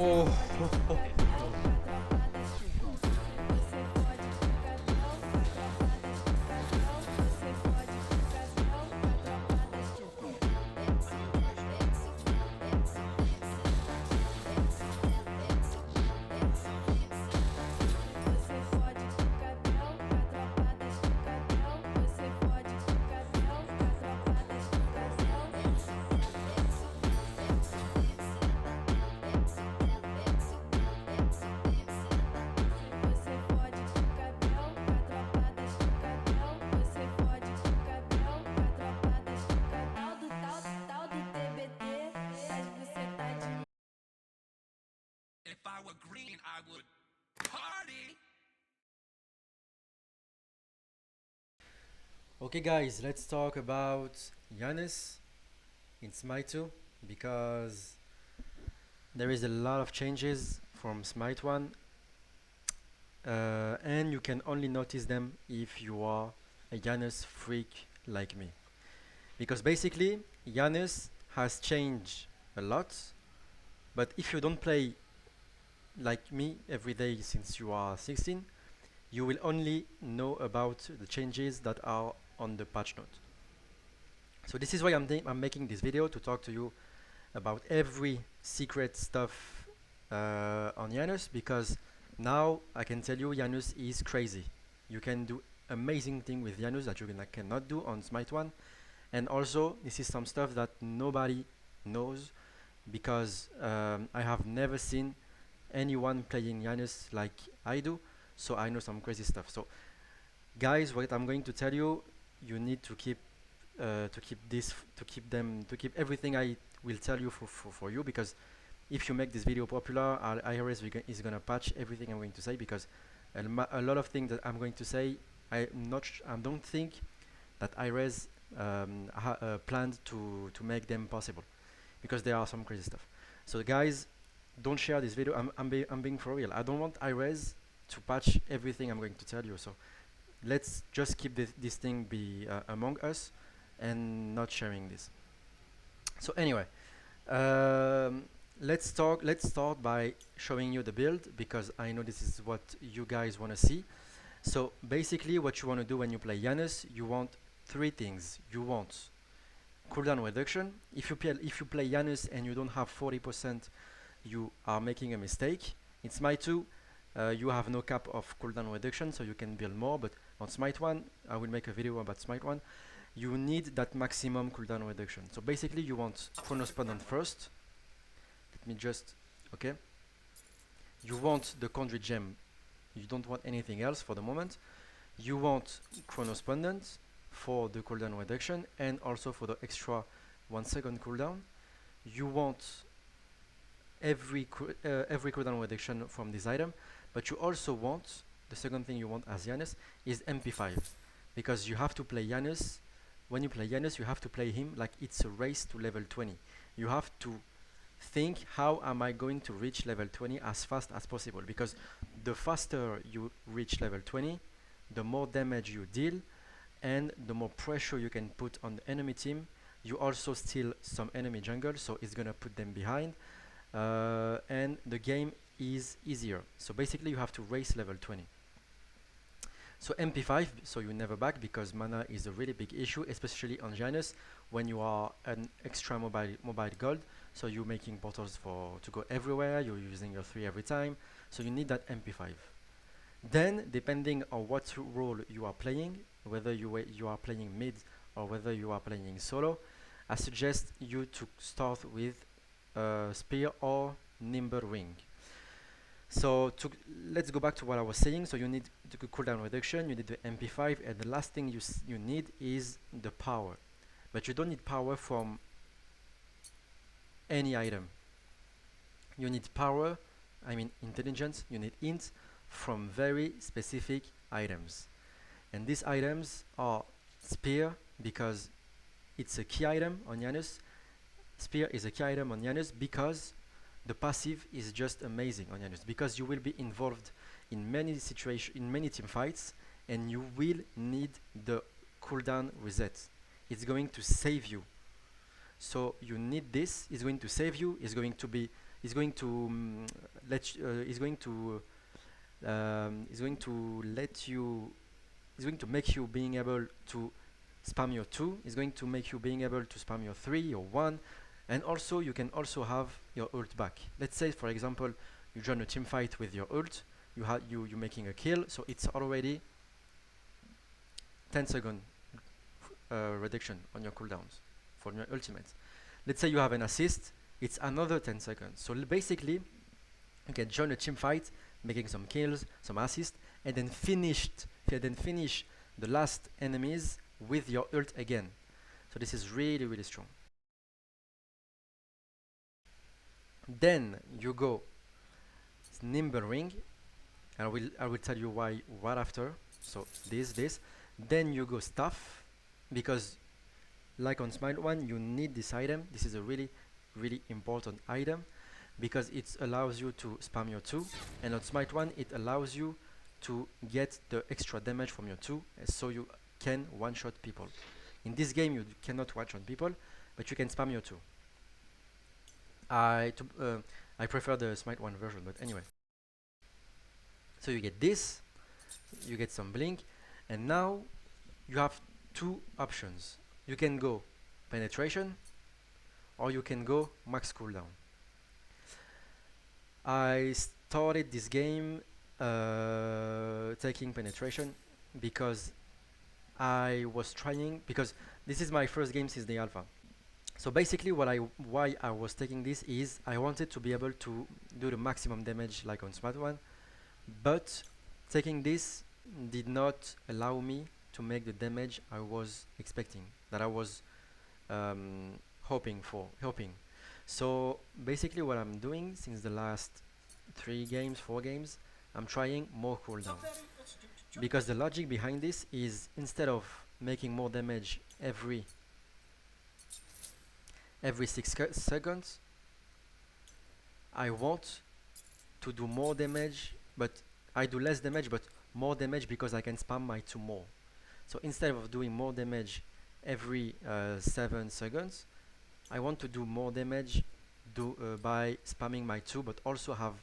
Oh. If I were green, I would party. Okay guys, let's talk about Janus in Smite 2 because there is a lot of changes from Smite 1 and you can only notice them if you are a Janus freak like me. Because basically Janus has changed a lot, but if you don't play like me every day since you are 16, you will only know about the changes that are on the patch note. So this is why I'm making this video to talk to you about every secret stuff on Janus, because now I can tell you Janus is crazy. You can do amazing thing with Janus that you cannot do on Smite 1, and also this is some stuff that nobody knows because I have never seen anyone playing Janus like I do, so I know some crazy stuff. So guys, what I'm going to tell you, you need to keep to keep everything I will tell you for you, because if you make this video popular, HiRez is gonna patch everything I'm going to say, because a lot of things that I'm going to say, I don't think that HiRez planned to make them possible, because there are some crazy stuff. So guys, don't share this video. I'm being for real. I don't want HiRez to patch everything I'm going to tell you. So let's just keep this thing be among us and not sharing this. So anyway, let's start by showing you the build, because I know this is what you guys want to see. So basically what you want to do when you play Janus, you want three things. You want cooldown reduction. If you play Janus and you don't have 40%, you are making a mistake. In Smite 2, you have no cap of cooldown reduction, so you can build more, but on Smite 1, I will make a video about Smite 1, you need that maximum cooldown reduction. So basically you want Chronos Pendant first. Let me just, okay. You want the Conduit Gem. You don't want anything else for the moment. You want Chronos Pendant for the cooldown reduction and also for the extra 1 second cooldown. You want every cooldown reduction from this item, but you also want, the second thing you want as Janus is MP5, because you have to play Janus. When you play Janus, you have to play him like it's a race to level 20. You have to think, how am I going to reach level 20 as fast as possible, because the faster you reach level 20, the more damage you deal and the more pressure you can put on the enemy team. You also steal some enemy jungle, so it's gonna put them behind, and the game is easier. So basically you have to race level 20. So MP5, so you never back, because mana is a really big issue, especially on Janus when you are an extra mobile gold. So you're making portals to go everywhere, you're using your 3 every time, so you need that MP5. Then depending on what role you are playing, whether you are playing mid or whether you are playing solo, I suggest you to start with Spear or Nimble Ring. So let's go back to what I was saying. So you need the cooldown reduction, you need the MP5, and the last thing you need is the power. But you don't need power from any item. You need power, I mean intelligence, you need int from very specific items. And these items are Spear, because it's a key item on Janus. Spear is a key item on Janus because the passive is just amazing on Janus, because you will be involved in many situations, in many team fights, and you will need the cooldown reset. It's going to save you. So you need this. It's going to save you. It's going to be is going to is going to make you being able to spam your 2, is going to make you being able to spam your 3 or 1, and also you can also have your ult back. Let's say for example you join a team fight with your ult, you making a kill, so it's already 10-second reduction on your cooldowns for your ultimates. Let's say you have an assist, it's another 10 seconds. So basically you can join a team fight, making some kills, some assists, and then finish the last enemies with your ult again. So this is really, really strong. Then you go nimble ring, and I will tell you why right after. So this. Then you go staff, because like on Smite 1 you need this item. This is a really, really important item because it allows you to spam your 2, and on Smite 1 it allows you to get the extra damage from your 2, so you can one-shot people. In this game you cannot one-shot people, but you can spam your 2. I prefer the Smite 1 version, but anyway. So you get this, you get some blink, and now you have 2 options. You can go penetration, or you can go max cooldown. I started this game taking penetration because I was trying, because this is my first game since the alpha. So basically why I was taking this is I wanted to be able to do the maximum damage like on Smite 1, but taking this did not allow me to make the damage I was expecting, that I was hoping. So basically what I'm doing since the last 4 games, I'm trying more cooldown, because the logic behind this is instead of making more damage every 6 seconds, I want to do more damage, but I do less damage but more damage because I can spam my 2 more. So instead of doing more damage every 7 seconds, I want to do more damage by spamming my 2, but also have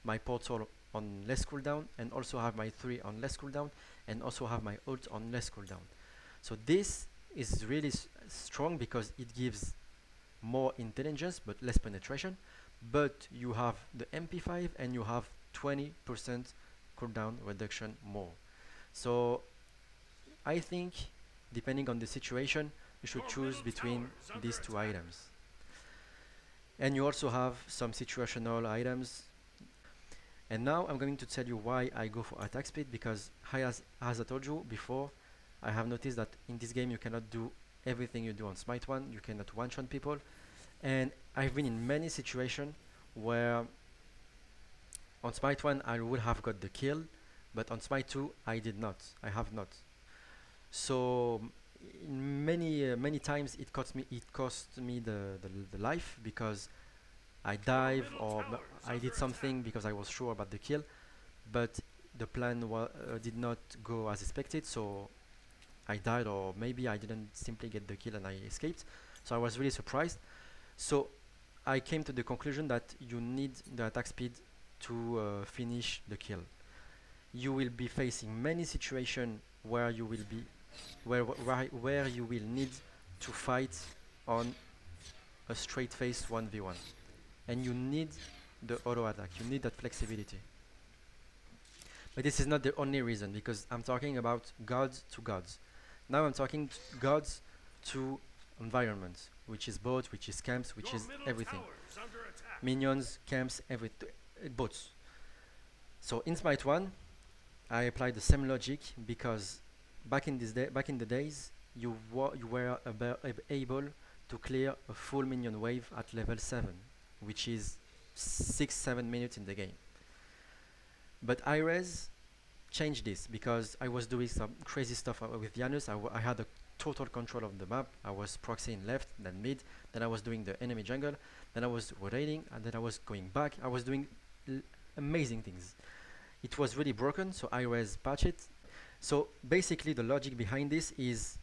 my portal on less cooldown, and also have my 3 on less cooldown, and also have my ult on less cooldown. So this is really strong because it gives more intelligence but less penetration, but you have the MP5 and you have 20% cooldown reduction more. So I think depending on the situation you should choose between these 2 items. And you also have some situational items. And now I'm going to tell you why I go for attack speed, because as I told you before, I have noticed that in this game you cannot do everything you do on Smite 1, you cannot one-shot people, and I've been in many situations where on Smite 1 I would have got the kill, but on Smite 2 I have not. So many times it cost me the life, because I dive or I did something because I was sure about the kill, but the plan did not go as expected, so I died, or maybe I didn't simply get the kill and I escaped. So I was really surprised. So I came to the conclusion that you need the attack speed to finish the kill. You will be facing many situations where you will be where you will need to fight on a straight face 1v1, and you need the auto attack, you need that flexibility. But this is not the only reason, because I'm talking about gods to gods. Now I'm talking gods to environments, which is bots, which is camps, which is everything. Minions, camps, bots. So in Smite 1 I applied the same logic, because back in the days you were able to clear a full minion wave at level 7, which is 6-7 minutes in the game. But HiRez changed this, because I was doing some crazy stuff with Janus. I had a total control of the map. I was proxying left, then mid, then I was doing the enemy jungle, then I was rotating, and then I was going back. I was doing amazing things. It was really broken, so HiRez patched it. So basically the logic behind this is,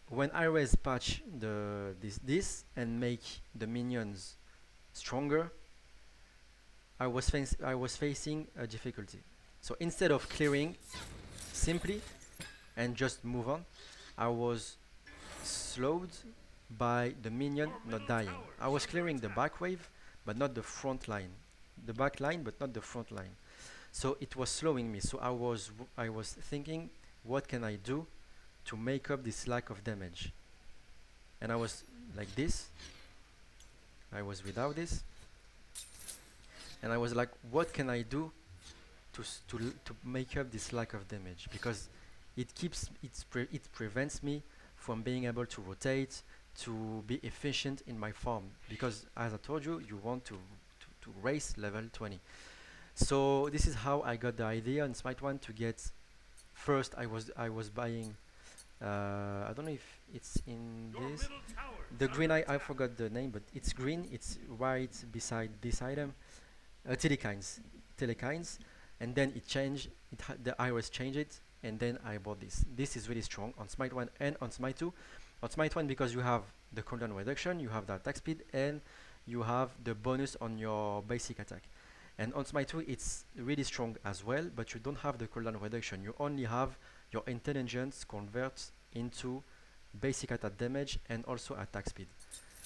when HiRez patch this and make the minions stronger, I was facing a difficulty. So instead of clearing simply and just move on, I was slowed by the minion not dying. I was clearing the back wave, but not the front line. The back line, but not the front line. So it was slowing me. So I was thinking, what can I do to make up this lack of damage? And I was like this. I was without this, and I was like, what can I do to make up this lack of damage? Because it prevents me from being able to rotate, to be efficient in my farm. Because as I told you, you want to race level 20. So this is how I got the idea in Smite 1 to get. First, I was buying. I don't know if it's in this. The green, I forgot the name, but it's green. It's right beside this item. Telekines, and then it changed. The HiRez changed it, and then I bought this. This is really strong on Smite 1 and on Smite 2. On Smite 1 because you have the cooldown reduction, you have the attack speed, and you have the bonus on your basic attack. And on Smite 2 it's really strong as well, but you don't have the cooldown reduction. You only have your intelligence converts into basic attack damage and also attack speed.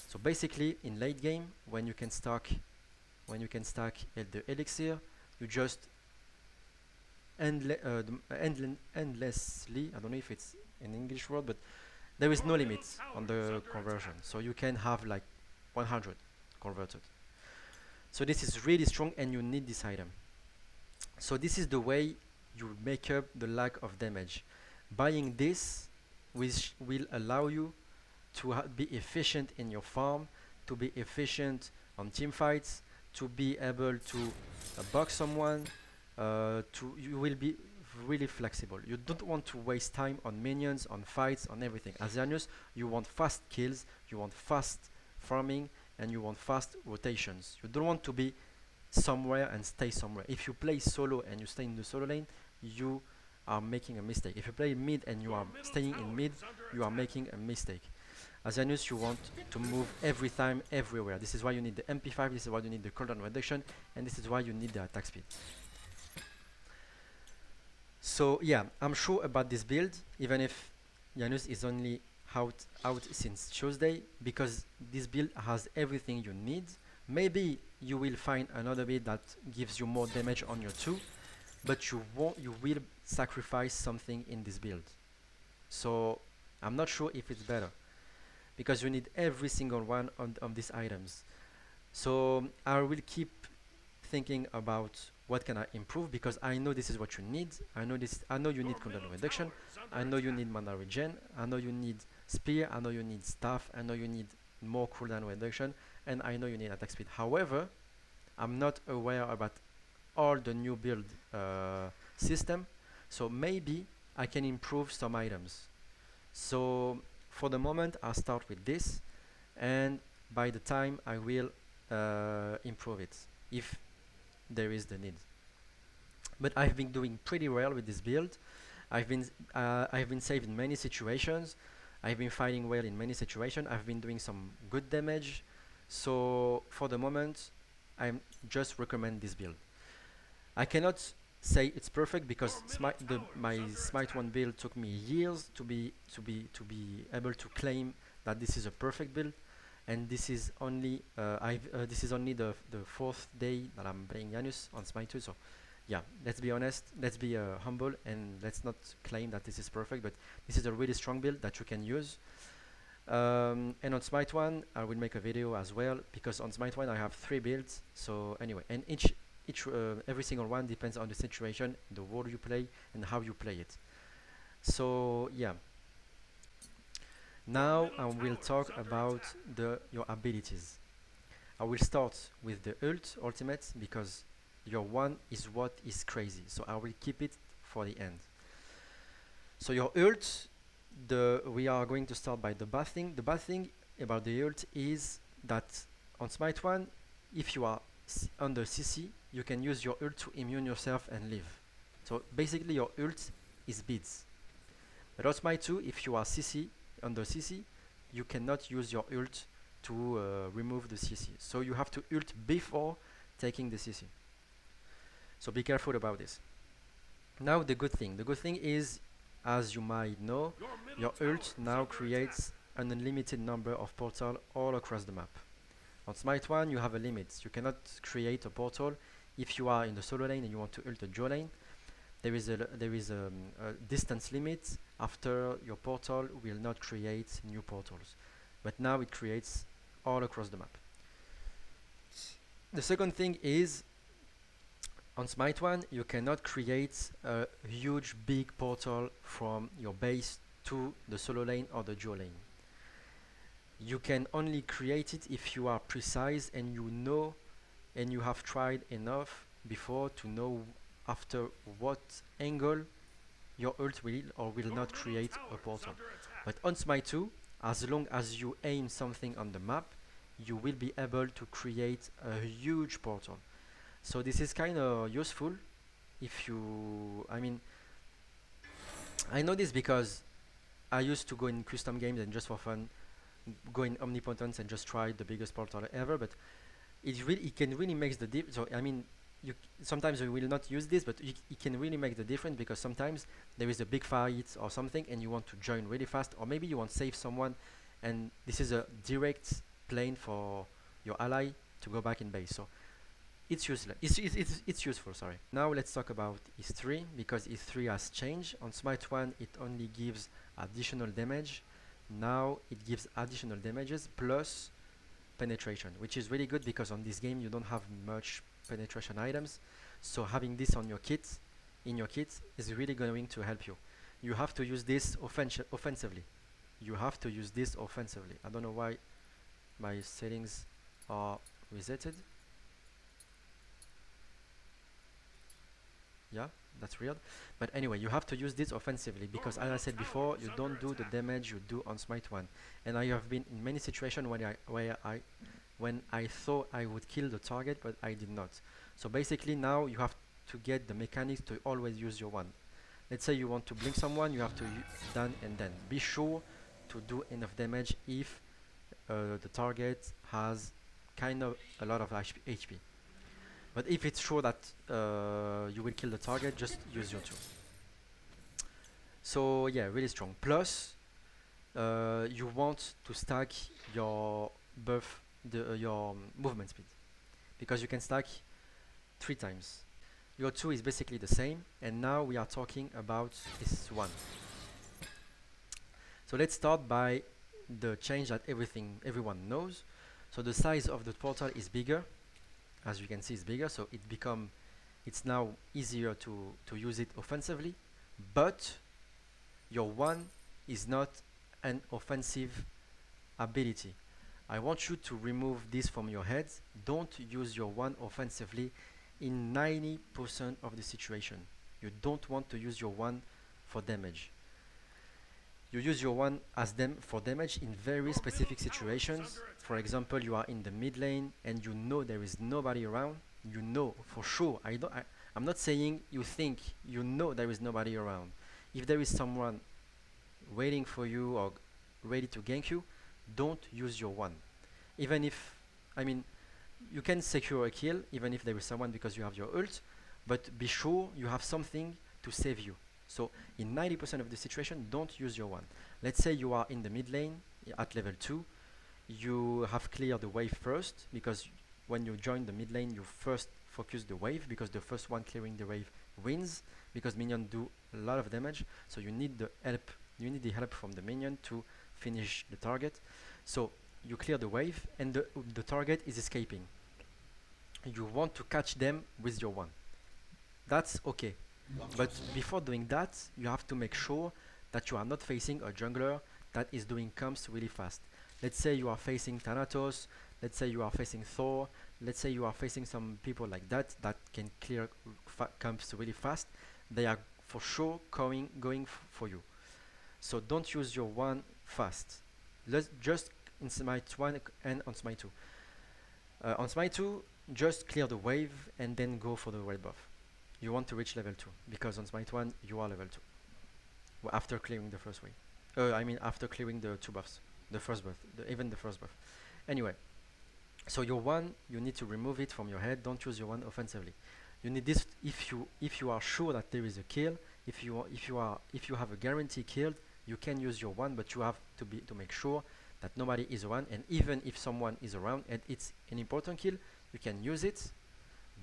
So basically in late game, when you can stack the elixir, you just endlessly, I don't know if it's an English word, but there is no limit on the conversion. So you can have like 100 converted. So this is really strong and you need this item. So this is the way you make up the lack of damage. Buying this which will allow you to be efficient in your farm, to be efficient on team fights, to be able to box someone, you will be really flexible. You don't want to waste time on minions, on fights, on everything. As Janus, you want fast kills, you want fast farming, and you want fast rotations. You don't want to be somewhere and stay somewhere. If you play solo and you stay in the solo lane, you are making a mistake. If you play mid and you are staying in mid, you are making a mistake. As Janus, you want to move every time, everywhere. This is why you need the MP5, this is why you need the cooldown reduction, and this is why you need the attack speed. So yeah, I'm sure about this build, even if Janus is only out since Tuesday, because this build has everything you need. Maybe you will find another build that gives you more damage on your 2, but you will sacrifice something in this build. So I'm not sure if it's better, because you need every single one of these items. So I will keep thinking about what can I improve, because I know this is what you need. I know you need cooldown reduction. I know you need mana regen. I know you need spear. I know you need staff. I know you need more cooldown reduction, and I know you need attack speed. However, I'm not aware about all the new build system, so maybe I can improve some items. So for the moment I'll start with this, and by the time I will improve it if there is the need. But I've been doing pretty well with this build. I've been saved in many situations. I've been fighting well in many situations. I've been doing some good damage. So for the moment I just recommend this build. I cannot say it's perfect, because my Smite 1 build took me years to be able to claim that this is a perfect build, and this is only this is only the 4th day that I'm playing Janus on Smite 2. So yeah, let's be honest, let's be humble, and let's not claim that this is perfect, but this is a really strong build that you can use. And on Smite 1 I will make a video as well, because on Smite 1 I have 3 builds. So anyway, and every single one depends on the situation, the world you play, and how you play it. So yeah, now I will talk about your abilities. I will start with the ultimate, because your 1 is what is crazy, so I will keep it for the end. So your ult, we are going to start by the bad thing. The bad thing about the ult is that on Smite 1, if you are under CC, you can use your ult to immune yourself and live. So basically your ult is beads. But on Smite 2, if you are CC, under CC, you cannot use your ult to remove the CC. So you have to ult before taking the CC. So be careful about this. Now the good thing is, as you might know, your ult now creates an unlimited number of portals all across the map. On Smite 1 you have a limit. You cannot create a portal if you are in the solo lane and you want to ult the duo lane. There is a distance limit. After your portal will not create new portals, but now it creates all across the map. The second thing is, on Smite 1 you cannot create a huge big portal from your base to the solo lane or the duo lane. You can only create it if you are precise and you know and you have tried enough before to know after what angle your ult will or will not create a portal. But on Smite 2, as long as you aim something on the map, you will be able to create a huge portal. So this is kind of useful if you, I know this because I used to go in custom games and just for fun go in omnipotence and just try the biggest portal ever, but it can really make the difference. So sometimes you will not use this, but it can really make the difference, because sometimes there is a big fight or something and you want to join really fast, or maybe you want to save someone and this is a direct plane for your ally to go back in base. So it's useless. It's useful, sorry. Now let's talk about his 3, because his 3 has changed. On Smite 1 it only gives additional damage. Now it gives additional damages plus penetration, which is really good because on this game you don't have much penetration items. So having this on your kit, in your kit, is really going to help you. You have to use this offensively. You have to use this offensively. I don't know why my settings are resetted. Yeah, that's weird. But anyway, you have to use this offensively because, as I said before, you don't do the damage you do on Smite 1. And I have been in many situations when I thought I would kill the target, but I did not. So basically now you have to get the mechanics to always use your 1. Let's say you want to blink someone, you have to done and then. Be sure to do enough damage if the target has kind of a lot of HP. But if it's sure that you will kill the target, just use your 2. So yeah, really strong. Plus, you want to stack your buff, your movement speed, because you can stack 3 times. Your 2 is basically the same, and now we are talking about this 1. So let's start by the change that everyone knows. So the size of the portal is bigger. As you can see, it's bigger, so it's now easier to use it offensively, but your 1 is not an offensive ability. I want you to remove this from your head. Don't use your 1 offensively in 90% of the situation. You don't want to use your 1 for damage. You use your 1 as for damage in very specific situations. For example, you are in the mid lane and you know there is nobody around. You know for sure. I'm not saying you think, you know there is nobody around. If there is someone waiting for you or ready to gank you, don't use your 1. Even if, you can secure a kill even if there is someone because you have your ult, but be sure you have something to save you. So in 90% of the situation, don't use your 1. Let's say you are in the mid lane at level 2. You have cleared the wave first, because when you join the mid lane, you first focus the wave, because the first one clearing the wave wins, because minions do a lot of damage. So you need the help. You need the help from the minion to finish the target. So you clear the wave, and the target is escaping. You want to catch them with your 1. That's okay. But before doing that, you have to make sure that you are not facing a jungler that is doing comps really fast. Let's say you are facing Thanatos, let's say you are facing Thor, let's say you are facing some people like that can clear comps really fast. They are for sure going for you. So don't use your 1 fast. Let's just in Smite 1 and on Smite 2. On Smite 2, just clear the wave and then go for the red buff. You want to reach level 2, because on Smite 1 you are level 2. Well, after clearing the first wave. After clearing the 2 buffs. The first buff, even the first buff. Anyway, so your one, you need to remove it from your head. Don't use your one offensively. You need this if you are sure that there is a kill. If you have a guarantee killed, you can use your one, but you have to make sure that nobody is around. And even if someone is around and it's an important kill, you can use it,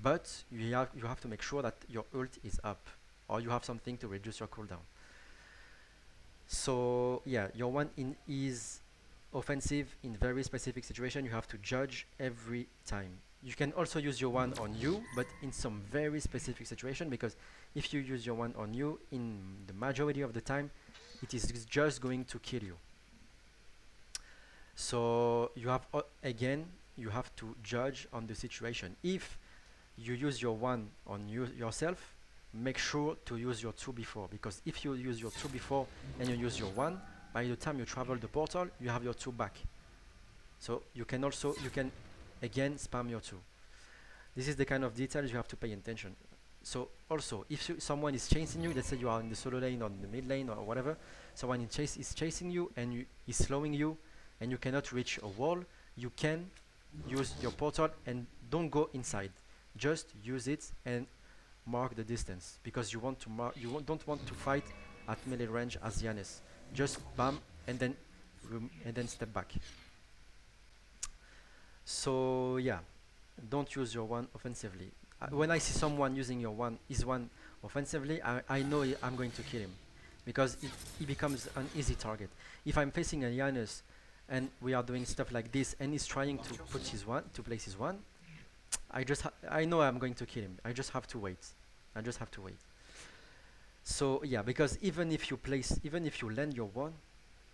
but you have to make sure that your ult is up, or you have something to reduce your cooldown. So yeah, your one is offensive in very specific situation. You have to judge every time. You can also use your one on you, but in some very specific situation, because if you use your one on you, in the majority of the time, it is just going to kill you. So you have again, you have to judge on the situation. If you use your one on yourself, make sure to use your two before, because if you use your two before and you use your one, by the time you travel the portal, you have your two back. So you can again spam your two. This is the kind of details you have to pay attention. So also, if someone is chasing you, let's say you are in the solo lane or in the mid lane or whatever, someone is chasing you and is slowing you, and you cannot reach a wall, you can use your portal and don't go inside. Just use it and mark the distance, because you want to don't want to fight at melee range as Janus. Just bam and then step back. So yeah, don't use your one offensively. When I see someone using his one offensively, I know I'm going to kill him, because it becomes an easy target. If I'm facing a Janus and we are doing stuff like this and he's trying to place his one, I know I'm going to kill him. I just have to wait. So yeah, because even if you land your one,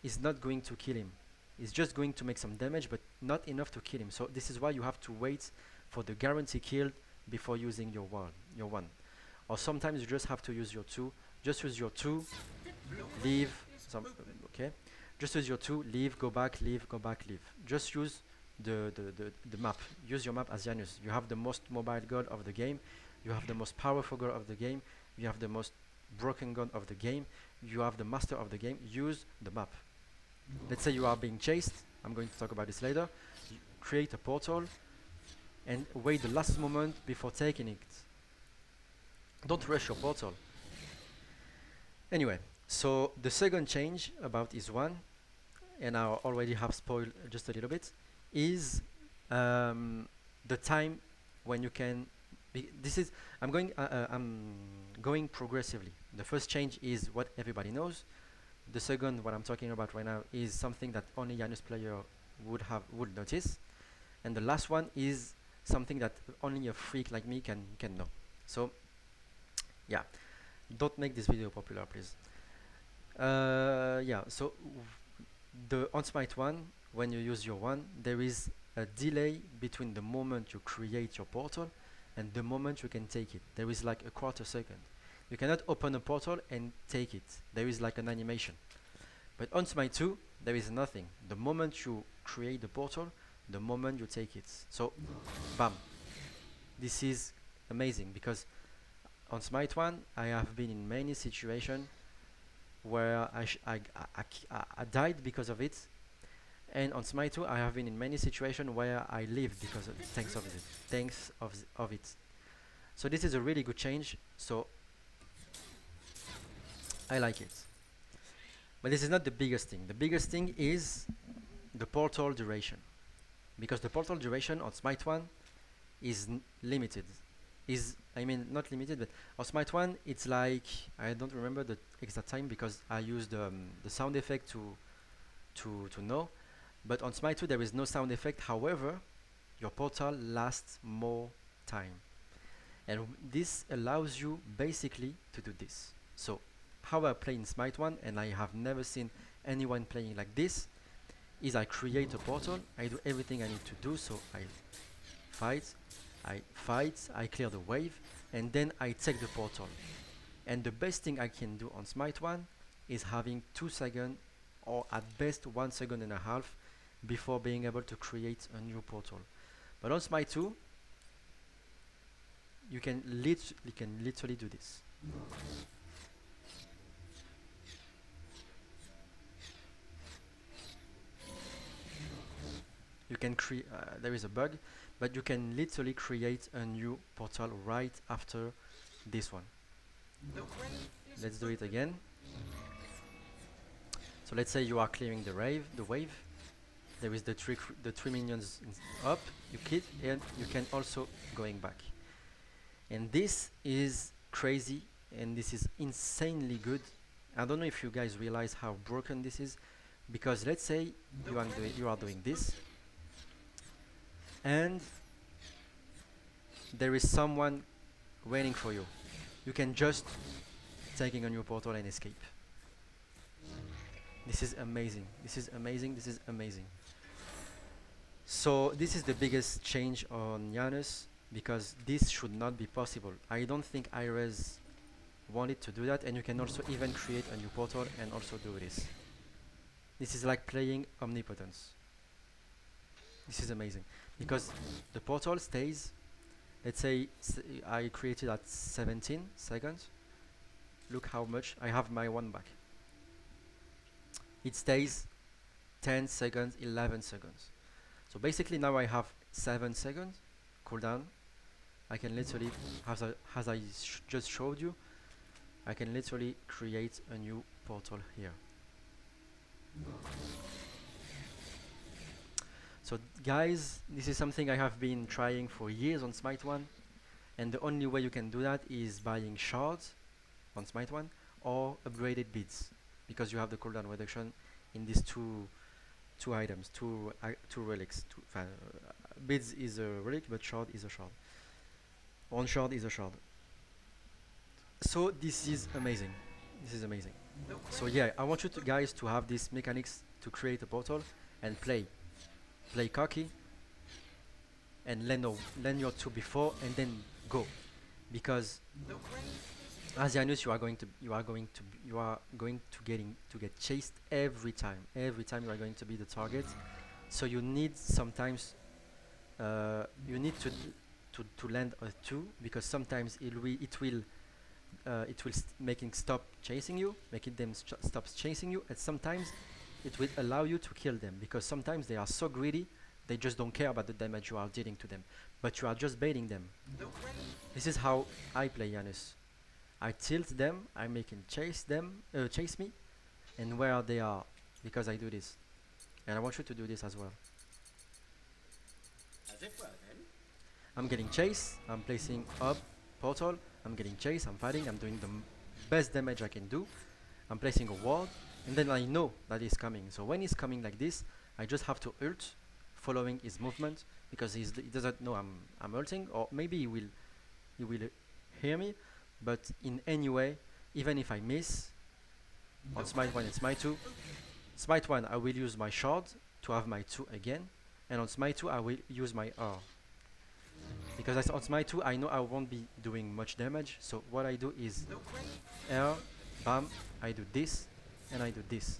it's not going to kill him. It's just going to make some damage, but not enough to kill him. So this is why you have to wait for the guarantee kill before using your one. Or sometimes you just have to use your two. Just use your two, leave, okay? Just use your two, leave, go back, leave, go back, leave. Just use the map. Use your map as Janus. You have the most mobile god of the game. You have the most powerful god of the game. You have the most broken god of the game. You have the master of the game. Use the map. Let's say you are being chased. I'm going to talk about this later. You create a portal and wait the last moment before taking it. Don't rush your portal. Anyway, so the second change about his one, and I already have spoiled just a little bit, is the time when you can. I'm going progressively. The first change is what everybody knows. The second, what I'm talking about right now, is something that only Janus player would notice, and the last one is something that only a freak like me can know. So yeah, don't make this video popular, please. Yeah, so on Smite 1, when you use your one, there is a delay between the moment you create your portal and the moment you can take it. There is like a quarter second. You cannot open a portal and take it. There is like an animation. But on Smite 2, there is nothing. The moment you create the portal, the moment you take it. So, bam. This is amazing, because on Smite 1, I have been in many situations where I died because of it. And on Smite 2, I have been in many situations where I lived because of thanks of it. So this is a really good change. So I like it. But this is not the biggest thing. The biggest thing is the portal duration, because the portal duration on Smite 1 is limited. Not limited, but on Smite 1 it's like, I don't remember the exact time because I used the sound effect to know. But on Smite 2 there is no sound effect. However, your portal lasts more time, and this allows you basically to do this. So how I play in Smite 1, and I have never seen anyone playing like this, is I create a portal, I do everything I need to do, so I fight, I clear the wave, and then I take the portal. And the best thing I can do on Smite 1 is having 2 seconds, or at best 1.5 seconds before being able to create a new portal. But on Smite 2, you can literally do this. you can create, there is a bug, but you can literally create a new portal right after this one. Let's do it again. So let's say you are clearing the wave. There is the three minions up. You kill, and you can also going back. And this is crazy, and this is insanely good. I don't know if you guys realize how broken this is, because let's say you are doing this, and there is someone waiting for you. You can just taking a new portal and escape. This is amazing. This is amazing. This is amazing. So this is the biggest change on Janus, because this should not be possible. I don't think HiRez wanted to do that, and you can also even create a new portal and also do this. This is like playing Omnipotence. This is amazing, because the portal stays, let's say I created at 17 seconds. Look how much I have my one back. It stays 10 seconds, 11 seconds. So basically now I have 7 seconds cooldown. I can literally, as I just showed you, I can literally create a new portal here. So guys, this is something I have been trying for years on Smite 1, and the only way you can do that is buying shards on Smite 1 or upgraded beads, because you have the cooldown reduction in these two items, two relics. Beads is a relic, but shard is a shard. One shard is a shard. So this is amazing. This is amazing. So yeah, I want you guys to have these mechanics to create a portal and play cocky and land your two before and then go, because as Janus you are going to get chased every time you are going to be the target. So you need sometimes you need to land a 2, because sometimes it will making stop chasing you, making them stop chasing you, and sometimes it will allow you to kill them, because sometimes they are so greedy they just don't care about the damage you are dealing to them, but you are just baiting them. This is how I play Janus. I tilt them, I make them chase me, and where they are, because I do this, and I want you to do this as well. I'm getting chased, I'm placing up portal, I'm getting chased, I'm fighting, I'm doing the best damage I can do, I'm placing a ward, and then I know that he's coming. So when he's coming like this, I just have to ult, following his movement, because he doesn't know I'm ulting, or maybe he will hear me, but in any way, even if I miss on Smite 1 and Smite 2, Smite 1 I will use my shard to have my 2 again, and on Smite 2 I will use my R, because on Smite 2 I know I won't be doing much damage. So what I do is R, bam, I do this and I do this.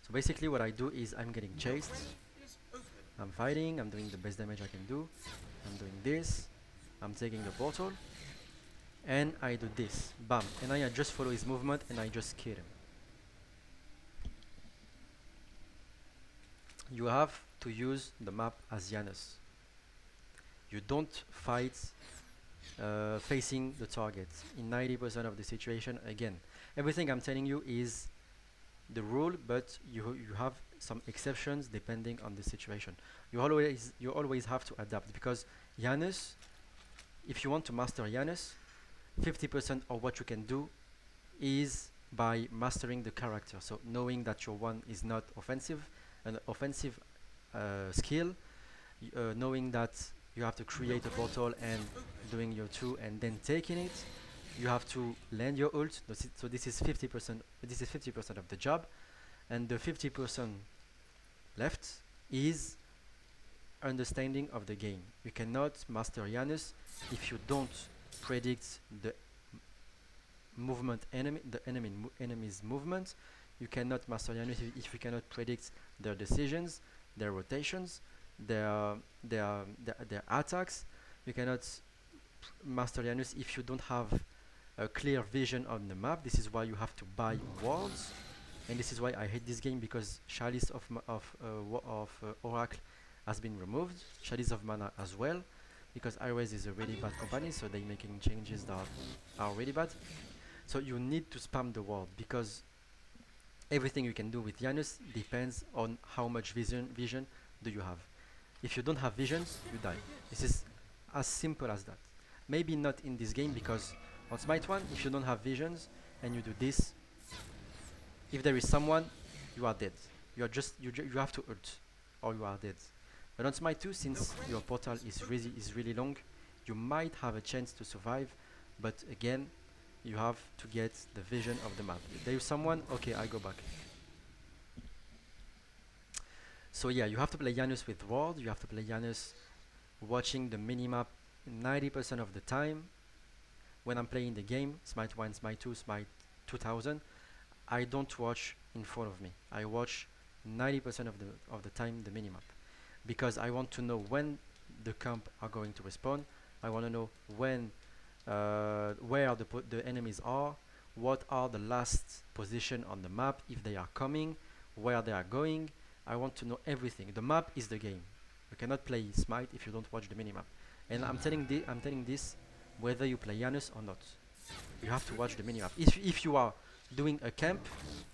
So basically what I do is I'm getting chased, I'm fighting, I'm doing the best damage I can do, I'm doing this, I'm taking the portal, and I do this, bam, and I just follow his movement and I just kill him. You have to use the map as Janus. You don't fight facing the target in 90% of the situation. Again, everything I'm telling you is the rule, but you have some exceptions depending on the situation. You always have to adapt, because Janus, if you want to master Janus, 50% of what you can do is by mastering the character. So knowing that your one is not offensive, an offensive skill, knowing that you have to create a portal and doing your 2 and then taking it, you have to land your ult. So this is 50%. This is 50% of the job, and the 50% left is understanding of the game. You cannot master Janus if you don't predict the enemy's movement. You cannot master Janus if you cannot predict their decisions, their rotations, their attacks. You cannot master Janus if you don't have a clear vision on the map. This is why you have to buy wards, and this is why I hate this game, because Chalice of Oracle has been removed, Chalice of Mana as well, because HiRez is a really bad company, so they're making changes that are really bad. So you need to spam the ward, because everything you can do with Janus depends on how much vision do you have. If you don't have visions, you die. This is as simple as that. Maybe not in this game, because on Smite 1, if you don't have visions and you do this, if there is someone, you are dead. You are just you have to ult, or you are dead. But on Smite 2, since your portal is really long, you might have a chance to survive, but again, you have to get the vision of the map. If there is someone, okay, I go back. So yeah, you have to play Janus with ward, you have to play Janus watching the minimap 90% of the time. When I'm playing the game, Smite 1, Smite 2, Smite 2000, I don't watch in front of me. I watch 90% of the time the minimap, because I want to know when the camp are going to respawn. I want to know when where the enemies are, what are the last position on the map, if they are coming, where they are going. I want to know everything. The map is the game. You cannot play Smite if you don't watch the minimap. And I'm telling this whether you play Janus or not. You have to watch the minimap. If you are doing a camp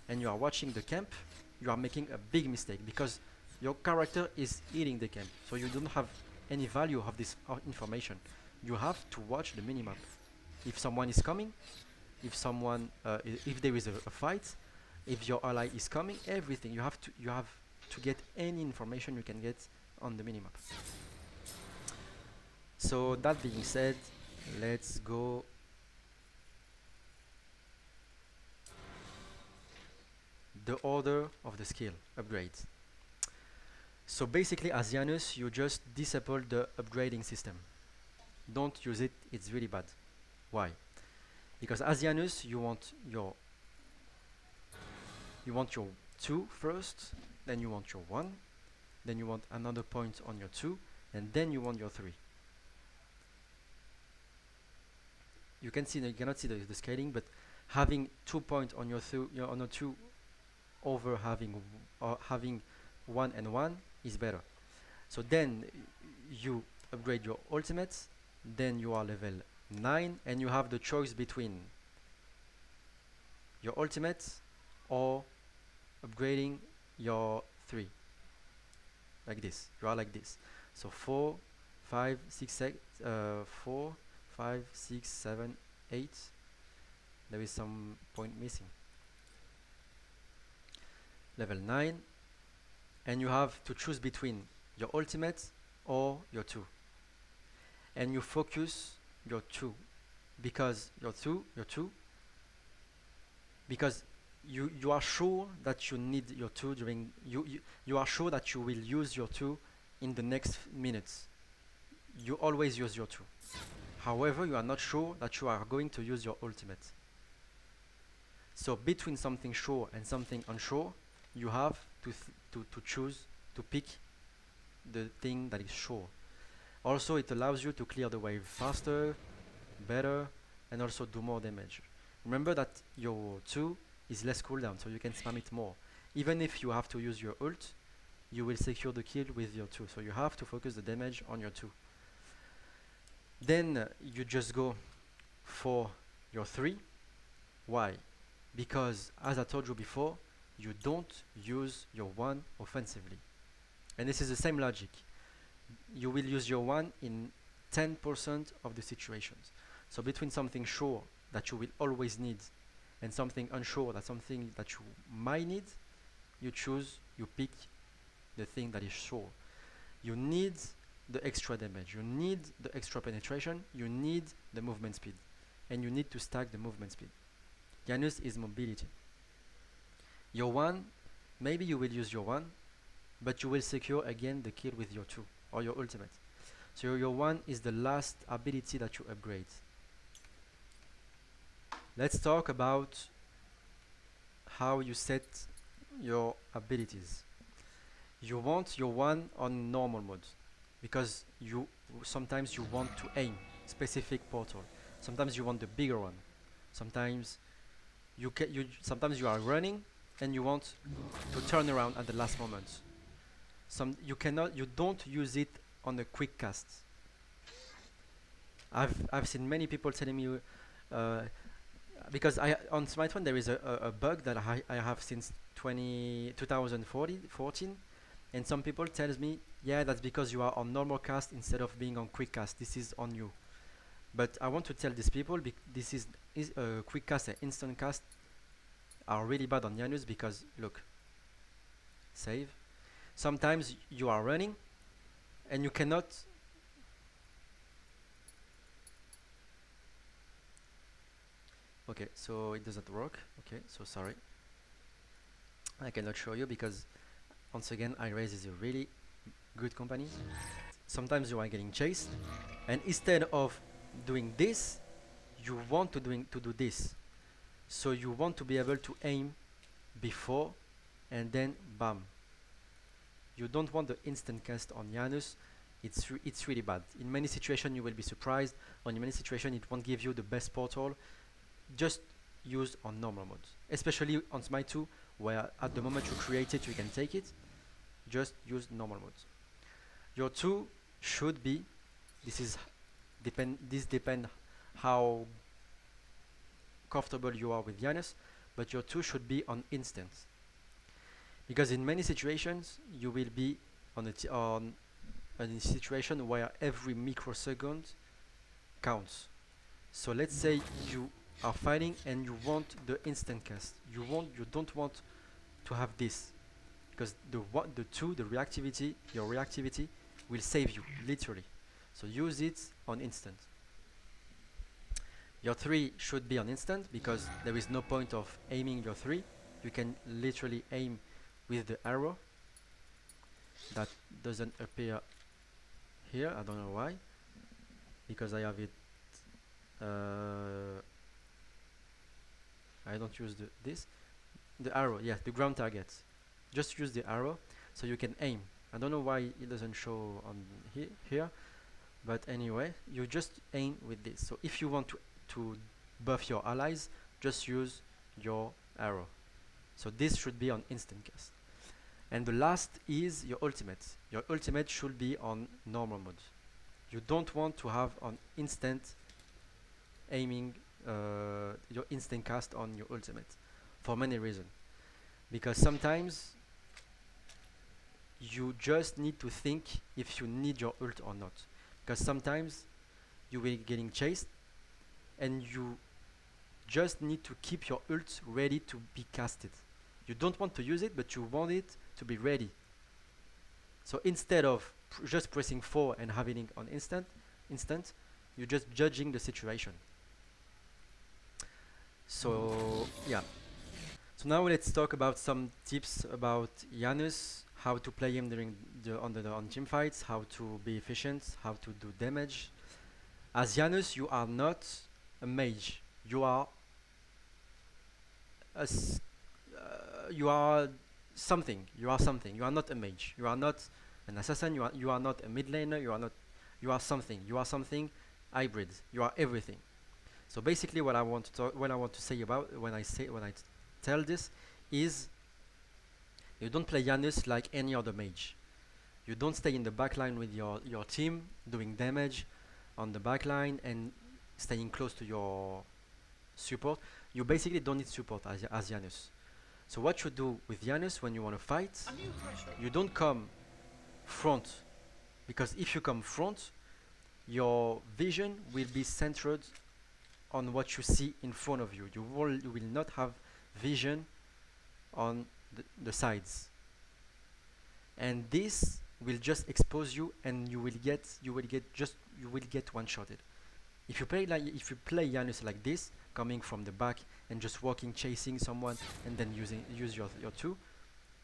and you are watching the camp, you are making a big mistake, because your character is eating the camp. So you don't have any value of this information. You have to watch the minimap. If someone is coming, if there is a fight, if your ally is coming, everything you have to get any information you can get on the minimap. So that being said, let's go the order of the skill upgrades. So basically, as Janus, you just disable the upgrading system. Don't use it, it's really bad. Why? Because as Janus, you want your 2 first, then you want your 1, then you want another point on your 2, and then you want your 3. You cannot see the scaling, but having 2 points on your 2 over having 1 and 1 is better. So then you upgrade your ultimates, then you are level 9, and you have the choice between your ultimates or upgrading your 3. Like this. You are like this. So 4, 5, 6, 4, 5, 6, 7, 8. There is some point missing. Level 9, and you have to choose between your ultimate or your 2. And you focus your 2, because because you are sure that you need your 2 during you are sure that you will use your 2 in the next minutes. You always use your 2. However, you are not sure that you are going to use your ultimate. So between something sure and something unsure, you have to choose, to pick the thing that is sure. Also, it allows you to clear the wave faster, better, and also do more damage. Remember that your 2 is less cooldown, so you can spam it more. Even if you have to use your ult, you will secure the kill with your 2. So you have to focus the damage on your 2. Then you just go for your 3. Why? Because, as I told you before, you don't use your 1 offensively. And this is the same logic. You will use your 1 in 10% of the situations. So between something sure that you will always need and something unsure, that's something that you might need, you pick the thing that is sure. You need the extra damage, you need the extra penetration, you need the movement speed, and you need to stack the movement speed. Janus is mobility. Your 1, maybe you will use your 1, but you will secure again the kill with your 2 or your ultimate. So your 1 is the last ability that you upgrade. Let's talk about how you set your abilities. You want your 1 on normal mode, because sometimes you want to aim specific portal. Sometimes you want the bigger one. Sometimes sometimes you are running and you want to turn around at the last moment. You don't use it on a quick cast. I've seen many people telling me uh, because on Smite phone there is a bug that I have since 2014, and some people tells me, yeah, that's because you are on normal cast instead of being on quick cast. This is on you. But I want to tell these people this is quick cast and instant cast are really bad on Janus, because look, save. Sometimes you are running and you cannot. Okay, so it doesn't work. Okay, so sorry. I cannot show you because once again HiRez is a really good company. Sometimes you are getting chased, and instead of doing this, you want to do this. So you want to be able to aim before and then bam. You don't want the instant cast on Janus. It's really bad. In many situations you will be surprised, or in many situations it won't give you the best portal. Just use on normal mode, especially on Smite 2, where at the moment you create it you can take it. Just use normal mode. Your 2 should be, this depend how comfortable you are with Janus, but your 2 should be on instant, because in many situations you will be on a situation where every microsecond counts. So let's say you are fighting and you want the instant cast. You don't want to have this, because the reactivity, your reactivity will save you literally. So use it on instant. Your 3 should be on instant, because there is no point of aiming your 3. You can literally aim with the arrow. That doesn't appear here, I don't know why, because I have it I don't use the arrow, yeah, the ground target. Just use the arrow so you can aim. I don't know why it doesn't show on here, but anyway, you just aim with this. So if you want to buff your allies, just use your arrow. So this should be on instant cast. And the last is your ultimate. Your ultimate should be on normal mode. You don't want to have on instant aiming your instant cast on your ultimate, for many reasons. Because sometimes you just need to think if you need your ult or not. Because sometimes you will be getting chased and you just need to keep your ult ready to be casted. You don't want to use it, but you want it to be ready. So instead of just pressing 4 and having it on instant, you're just judging the situation. So yeah. So now let's talk about some tips about Janus, how to play him during on teamfights, how to be efficient, how to do damage. As Janus, you are not a mage. You are you are something. You are something. You are not a mage. You are not an assassin. You are not a mid laner. You are something. You are something hybrid. You are everything. So basically, what I want to say about when I tell this is, you don't play Janus like any other mage. You don't stay in the backline with your team doing damage on the backline and staying close to your support. You basically don't need support as Janus. So what you do with Janus when you want to fight, you don't come front, because if you come front, your vision will be centered on what you see in front of you. You will not have vision on the sides, and this will just expose you, and you will get one-shotted. If you play Janus like this, coming from the back and just walking, chasing someone, and then use your 2,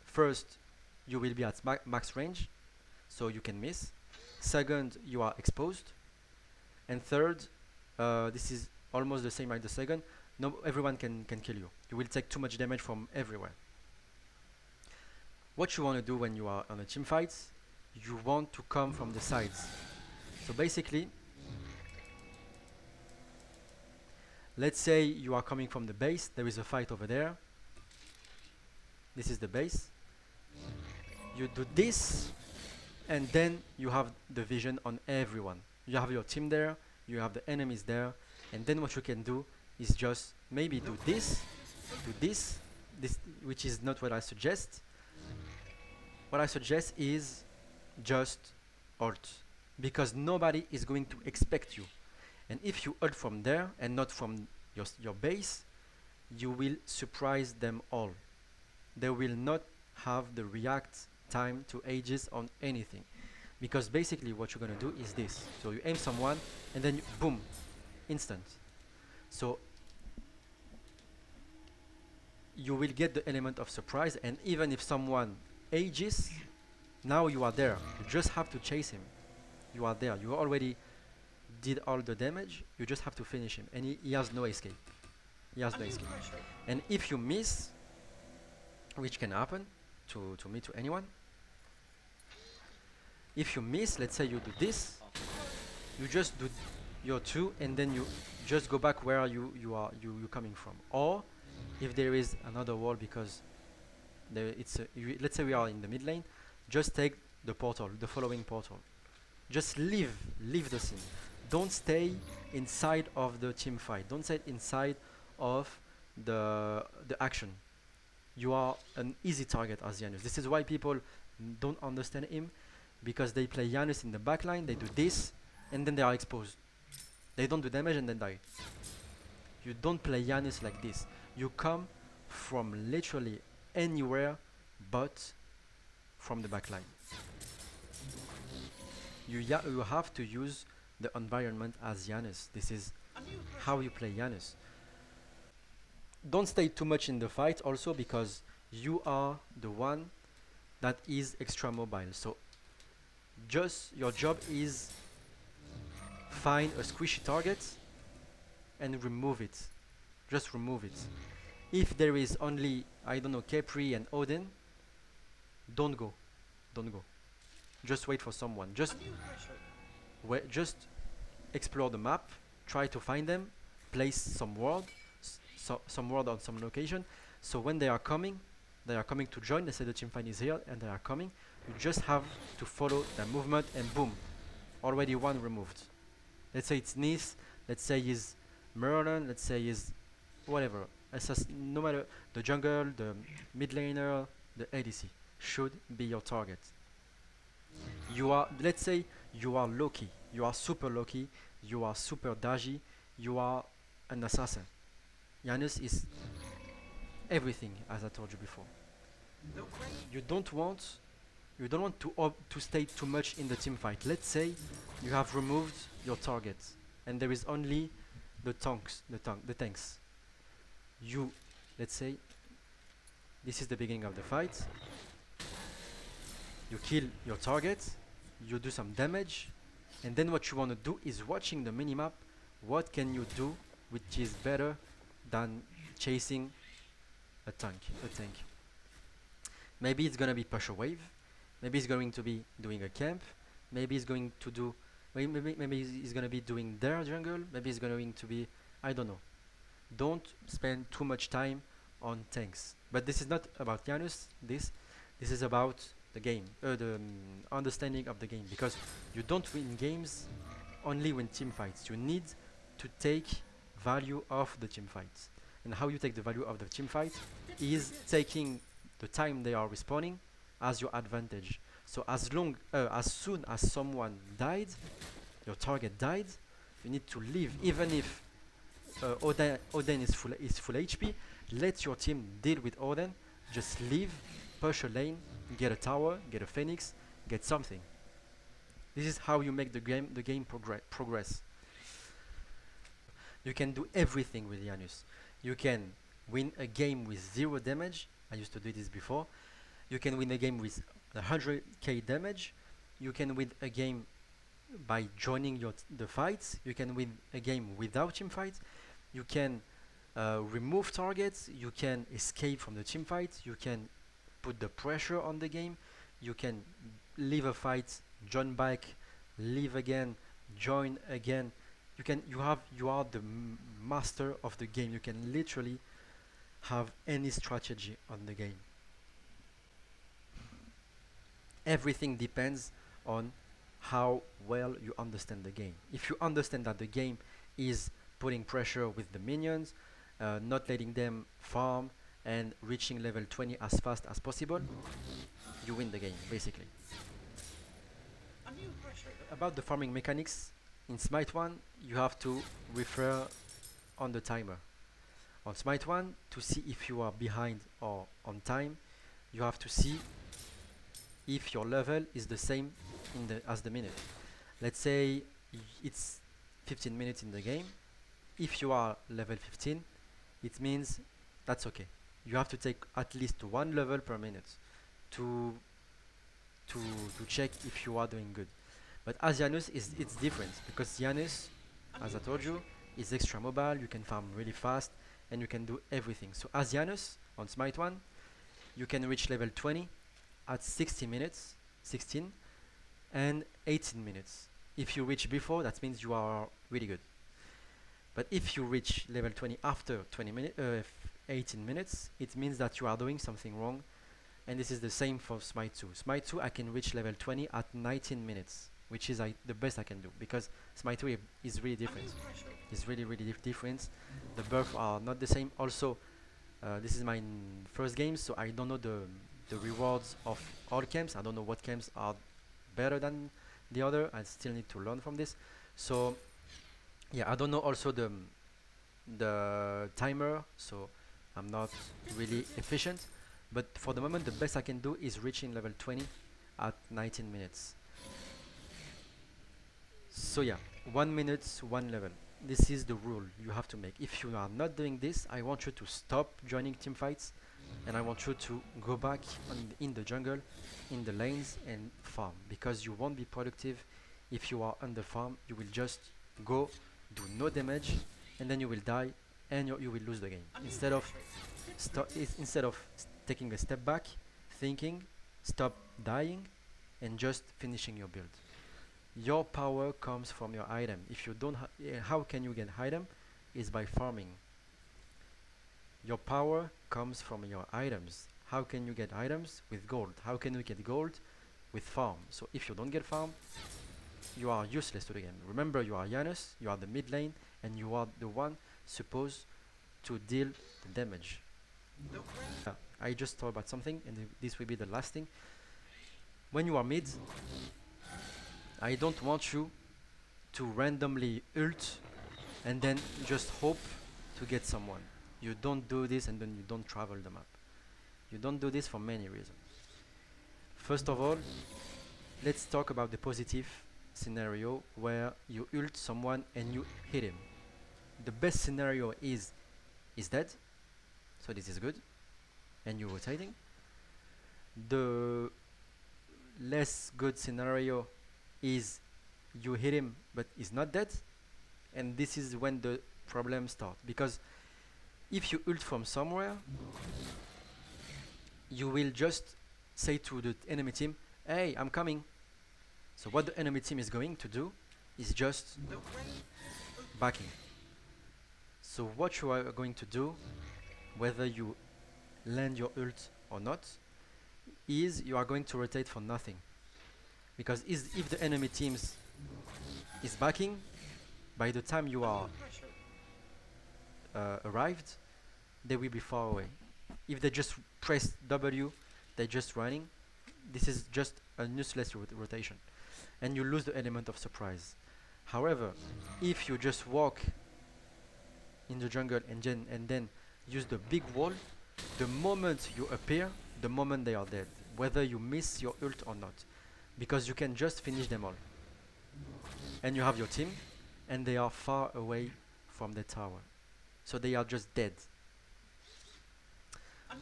first you will be at max range, so you can miss. Second, you are exposed, and third, this is almost the same like the second. No, everyone can kill you. You will take too much damage from everywhere. What you want to do when you are on a team fight, you want to come from the sides. So basically, Let's say you are coming from the base, there is a fight over there. This is the base. You do this, and then you have the vision on everyone. You have your team there, you have the enemies there, and then what you can do is just maybe do this, this, which is not what I suggest. What I suggest is just ult, because nobody is going to expect you. And if you ult from there and not from your base, you will surprise them all. They will not have the react time to ages on anything, because basically what you're gonna do is this. So you aim someone and then boom, instant. So you will get the element of surprise, and even if someone ages, now you are there. You just have to chase him. You are there. You already did all the damage. You just have to finish him, and he has no escape. He has no escape. And if you miss, which can happen to me, to anyone, if you miss, let's say you do this, you just do your 2 and then you just go back where you're coming from. Or if there is another wall, because let's say we are in the mid lane, just take the portal, the following portal. Just leave the scene. Don't stay inside of the team fight. Don't stay inside of the action. You are an easy target as Janus. This is why people don't understand him, because they play Janus in the backline, they do this, and then they are exposed. They don't do damage and then die. You don't play Janus like this. You come from literally anywhere but from the backline. You have to use the environment as Janus. This is how you play Janus. Don't stay too much in the fight also, because you are the one that is extra mobile. So just your job is find a squishy target and remove it. Just remove it. If there is only, I don't know, Capri and Odin, don't go. Don't go. Just wait for someone. Just explore the map, try to find them, place some ward, some word on some location. So when they are coming to join. Let's say the team fight is here and they are coming. You just have to follow the movement and boom, already one removed. Let's say it's Nice. Let's say is Merlin. Let's say is whatever. No matter the jungle, the mid laner, the ADC should be your target. You are, let's say you are Loki. You are super Loki. You are super Daji. You are an assassin. Janus is everything, as I told you before. You don't want to stay too much in the team fight. Let's say you have removed your target and there is only the tanks. Let's say this is the beginning of the fight. You kill your target, you do some damage, and then what you want to do is watching the minimap. What can you do which is better than chasing a tank? Maybe it's gonna be push a wave. Maybe it's going to be doing a camp. Maybe it's going to do. Maybe he's gonna be doing their jungle. Maybe it's going to be. I don't know. Don't spend too much time on tanks. But this is not about Janus. This is about the game, the understanding of the game. Because you don't win games only when team fights. You need to take value of the team fights. And how you take the value of the team fight is taking the time they are respawning as your advantage. So as soon as someone died, your target died, you need to leave. Even if Odin is full HP, let your team deal with Odin. Just leave, push a lane, get a tower, get a phoenix, get something. This is how you make the game progress. You can do everything with Janus. You can win a game with 0 damage. I used to do this before. You can win a game with 100k damage. You can win a game by joining the fights. You can win a game without team fights. You can remove targets. You can escape from the team fights. You can put the pressure on the game. You can leave a fight, join back, leave again, join again, you are the master of the game. You can literally have any strategy on the game. Everything depends on how well you understand the game. If you understand that the game is putting pressure with the minions, not letting them farm, and reaching level 20 as fast as possible, you win the game, basically. About the farming mechanics, in Smite 1, you have to refer on the timer. On Smite 1, to see if you are behind or on time, you have to see if your level is the same as the minute. Let's say it's 15 minutes in the game. If you are level 15, it means that's okay. You have to take at least one level per minute to check if you are doing good. But as Janus, it's different, because Janus, as I told you, is extra mobile. You can farm really fast and you can do everything. So as Janus on Smite 1, you can reach level 20 at 16 and 18 minutes. If you reach before, that means you are really good. But if you reach level 20 after 18 minutes, it means that you are doing something wrong. And this is the same for Smite 2. Smite 2, I can reach level 20 at 19 minutes, which is the best I can do, because Smite 2 is really different. It's really different. The buffs are not the same. Also, this is my first game, so I don't know the rewards of all camps. I don't know what camps are better than the other. I still need to learn from this. So yeah, I don't know also the timer, so I'm not really efficient. But for the moment, the best I can do is reaching level 20 at 19 minutes. So yeah, 1 minute, 1 level. This is the rule you have to make. If you are not doing this, I want you to stop joining teamfights, and I want you to go back in the jungle, in the lanes, and farm, because you won't be productive if you are on the farm. You will just go, do no damage, and then you will die, and you will lose the game. Instead of taking a step back, thinking, stop dying, and just finishing your build. Your power comes from your item. If you don't, how can you get item? Is by farming. Your power comes from your items. How can you get items? With gold. How can you get gold? With farm. So if you don't get farm, you are useless to the game. Remember, you are Janus, you are the mid lane, and you are the one supposed to deal the damage. I just thought about something, and this will be the last thing. When you are mid, I don't want you to randomly ult and then just hope to get someone. You don't do this, and then you don't travel the map. You don't do this for many reasons. First of all, let's talk about the positive scenario where you ult someone and you hit him. The best scenario is dead, so this is good, and you're rotating. The less good scenario is you hit him but he's not dead, and this is when the problem starts, because if you ult from somewhere, you will just say to the enemy team, hey, I'm coming. So what the enemy team is going to do is just backing. So what you are going to do, whether you land your ult or not, is you are going to rotate for nothing. Because if the enemy team is backing, by the time you are arrived, they will be far away. If they just press W, they're just running. This is just a useless rotation, and you lose the element of surprise. However, if you just walk in the jungle and then use the big wall, the moment you appear, the moment they are dead, whether you miss your ult or not, because you can just finish them all. And you have your team, and they are far away from the tower, so they are just dead.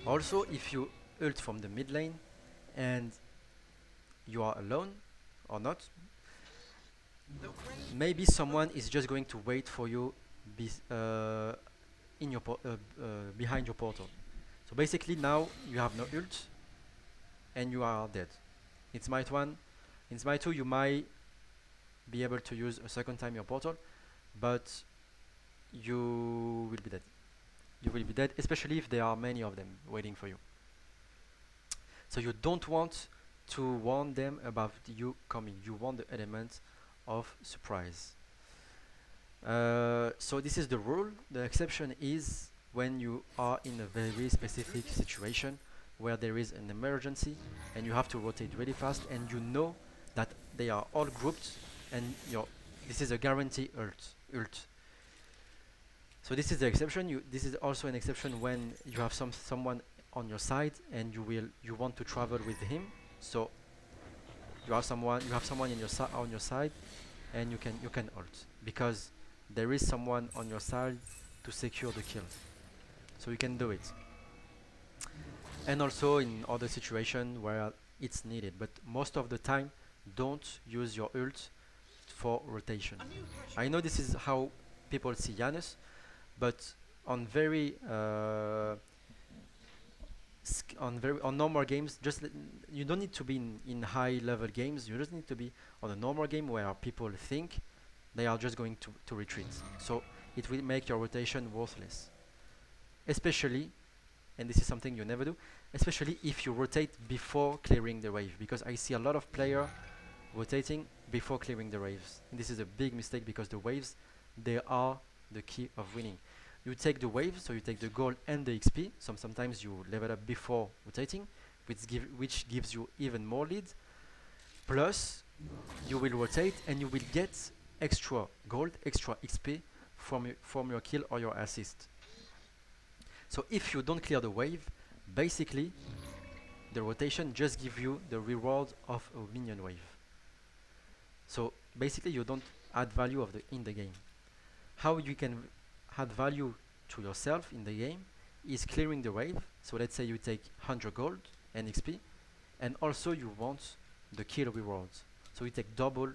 Also, if you ult from the mid lane and you are alone or not, maybe someone is just going to wait for you in your behind your portal. So basically now you have no ult and you are dead. In Smite 1, in Smite 2 you might be able to use a second time your portal, but you will be dead. You will be dead, especially if there are many of them waiting for you. So you don't want to warn them about you coming. You want the element of surprise. So this is the rule. The exception is when you are in a very specific situation where there is an emergency and you have to rotate really fast and you know that they are all grouped and this is a guarantee ult. So this is the exception. This is also an exception when you have someone on your side and you want to travel with him. So you have someone on your side and you can ult because there is someone on your side to secure the kill. So you can do it. And also in other situations where it's needed, but most of the time don't use your ult for rotation. I know this is how people see Janus, but on normal games, you don't need to be in high level games. You just need to be on a normal game where people think they are just going to retreat. So it will make your rotation worthless. Especially, and this is something you never do, especially if you rotate before clearing the wave, because I see a lot of players rotating before clearing the waves. And this is a big mistake because the waves, they are the key of winning. You take the wave, so you take the gold and the XP. Sometimes you level up before rotating, which gives you even more lead. Plus, you will rotate and you will get extra gold, extra XP from your kill or your assist. So if you don't clear the wave, basically the rotation just gives you the reward of a minion wave. So basically you don't add value in the game. How you can add value to yourself in the game is clearing the wave. So let's say you take 100 gold and XP, and also you want the kill rewards. So you take double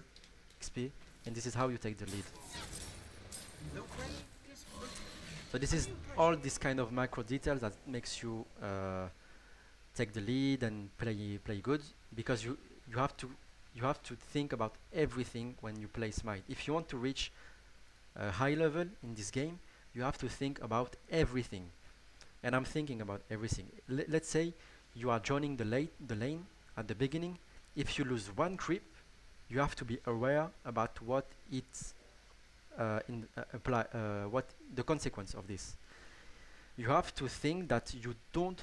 XP, and this is how you take the lead. So this is all this kind of macro details that makes you take the lead and play good, because you have to think about everything when you play Smite. If you want to reach a high level in this game, you have to think about everything. And I'm thinking about everything. Let's say you are joining the lane at the beginning. If you lose one creep, you have to be aware about what what the consequence of this. You have to think that you don't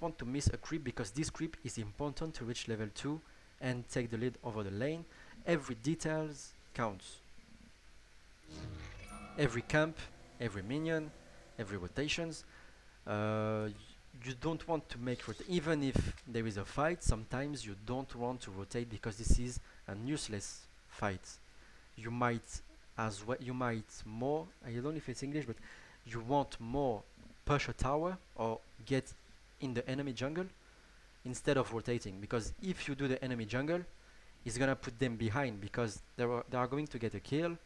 want to miss a creep, because this creep is important to reach level 2 and take the lead over the lane. Every details counts. Every camp, every minion, every rotations. You don't want to make even if there is a fight. Sometimes you don't want to rotate because this is a useless fight. You might more, I don't know if it's English, but you want more push a tower or get in the enemy jungle instead of rotating, because if you do the enemy jungle, it's gonna put them behind, because they are going to get a kill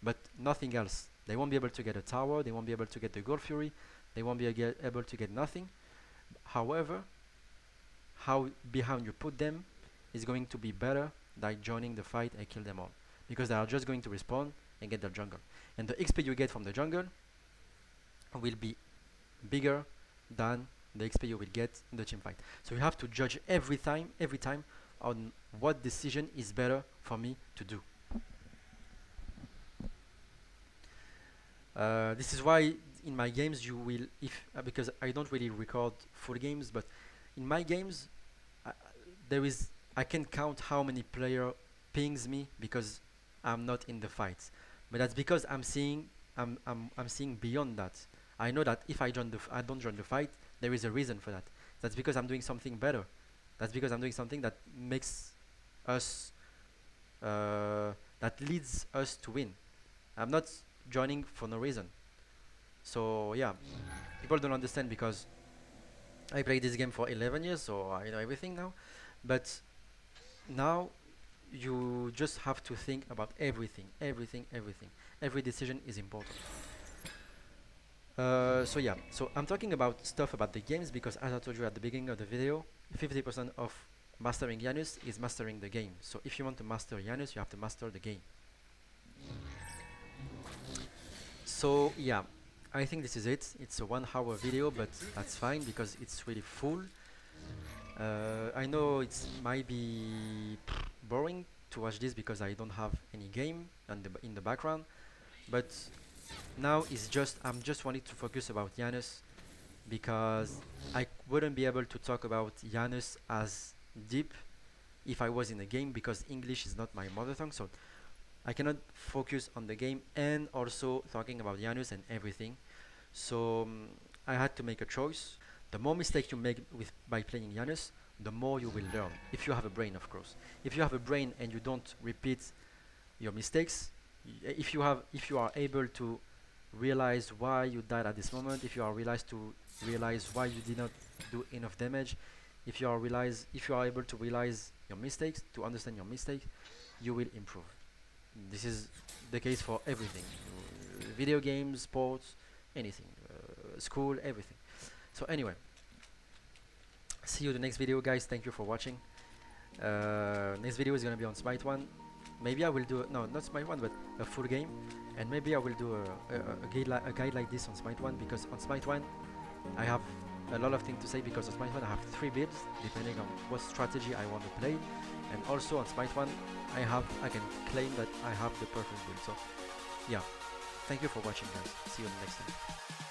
but nothing else. They won't be able to get a tower, they won't be able to get the gold fury, they won't be able to get nothing. However, how behind you put them is going to be better than joining the fight and kill them all, because they are just going to respawn and get the jungle, and the XP you get from the jungle will be bigger than the XP you will get in the team fight. So you have to judge every time on what decision is better for me to do. This is why in my games you will, because I don't really record full games, but in my games I can count how many player pings me because I'm not in the fights. But that's because I'm seeing beyond that. I know that if I don't join the fight, there is a reason for that. That's because I'm doing something better. That's because I'm doing something that makes us that leads us to win. I'm not joining for no reason. So yeah, people don't understand because I played this game for 11 years, so I know everything now. But now you just have to think about everything. Every decision is important. So yeah, so I'm talking about stuff about the games because, as I told you at the beginning of the video, 50% of mastering Janus is mastering the game. So if you want to master Janus, you have to master the game. So yeah, I think this is it. It's a 1 hour video, but that's fine because it's really full. I know it's might be boring to watch this because I don't have any game in the background, but now it's just I'm just wanting to focus about Janus because I wouldn't be able to talk about Janus as deep if I was in a game because English is not my mother tongue, so I cannot focus on the game and also talking about Janus and everything. So I had to make a choice. The more mistakes you make by playing Janus, the more you will learn. If you have a brain, of course. If you have a brain and you don't repeat your mistakes, if you are able to realize why you died at this moment, if you are realize why you did not do enough damage, if you are able to realize your mistakes, to understand your mistakes, you will improve. This is the case for everything, video games, sports, anything, school, everything. So anyway, see you in the next video, guys. Thank you for watching. Next video is gonna be on Smite 1. Maybe I will do no, not Smite 1, but a full game, and maybe I will do a guide like this on Smite 1 because on Smite 1 I have a lot of things to say because on Smite 1 I have 3 builds depending on what strategy I want to play, and also on Smite 1 I can claim that I have the perfect build. So yeah, thank you for watching, guys. See you next time.